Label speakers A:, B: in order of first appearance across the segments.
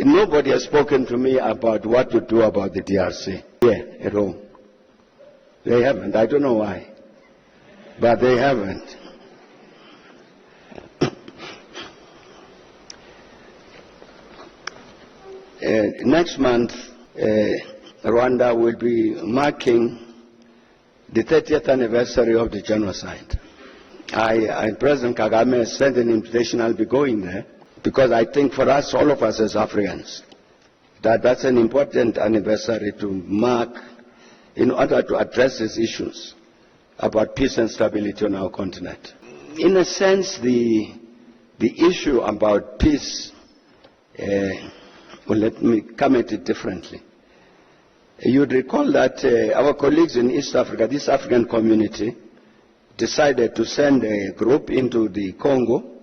A: Nobody has spoken to me about what to do about the DRC here at home. They haven't. I don't know why, but they haven't. Next month, Rwanda will be marking the 30th anniversary of the genocide. President Kagame has sent an invitation. I'll be going there because I think for us, all of us as Africans, that's an important anniversary to mark in order to address these issues about peace and stability on our continent. In a sense, the issue about peace, well, let me come at it differently. You'd recall that our colleagues in East Africa, this African community, decided to send a group into the Congo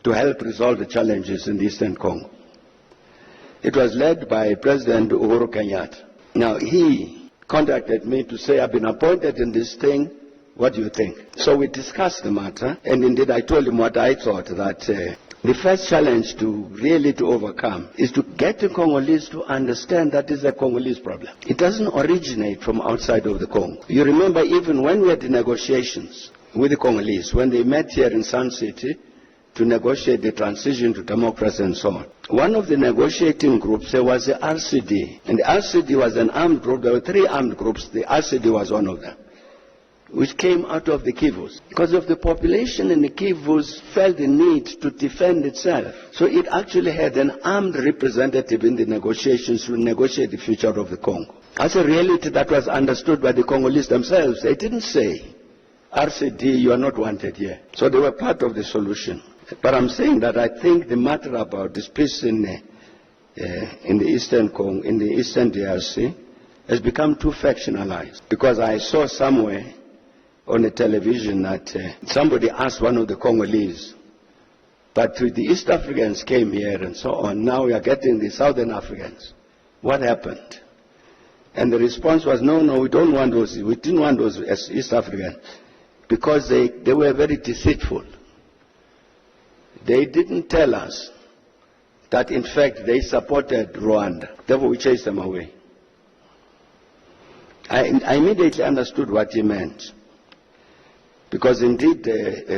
A: to help resolve the challenges in the Eastern Congo. It was led by President Uhuru Kenyatta. Now, he contacted me to say, I've been appointed in this thing, what do you think? So we discussed the matter, and indeed I told him what I thought, that the first challenge to overcome is to get the Congolese to understand that is a Congolese problem. It doesn't originate from outside of the Congo. You remember even when we had the negotiations with the Congolese, when they met here in Sun City to negotiate the transition to democracy and so on. One of the negotiating groups, there was the RCD, and the RCD was an armed group. There were 3 armed groups. The RCD was one of them, which came out of the Kivus. Because of the population in the Kivus felt the need to defend itself. So it actually had an armed representative in the negotiations to negotiate the future of the Congo. As a reality that was understood by the Congolese themselves, they didn't say, RCD, you are not wanted here. So they were part of the solution. But I'm saying that I think the matter about this peace in the Eastern Congo, in the Eastern DRC, has become too factionalized. Because I saw somewhere on the television that somebody asked one of the Congolese, but the East Africans came here and so on. Now we are getting the Southern Africans. What happened? And the response was, no, we don't want those. We didn't want those as East Africans because they were very deceitful. They didn't tell us that, in fact, they supported Rwanda. Therefore, we chased them away. I immediately understood what he meant. Because indeed,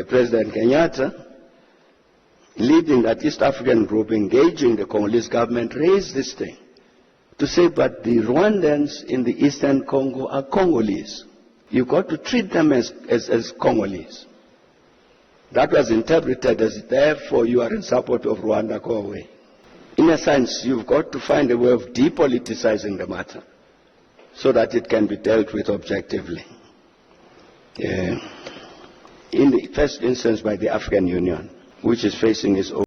A: President Kenyatta, leading that East African group, engaging the Congolese government, raised this thing to say, but the Rwandans in the Eastern Congo are Congolese. You've got to treat them as Congolese. That was interpreted as, therefore, you are in support of Rwanda, go away. In a sense, you've got to find a way of depoliticizing the matter so that it can be dealt with objectively. In the first instance by the African Union, which is facing its own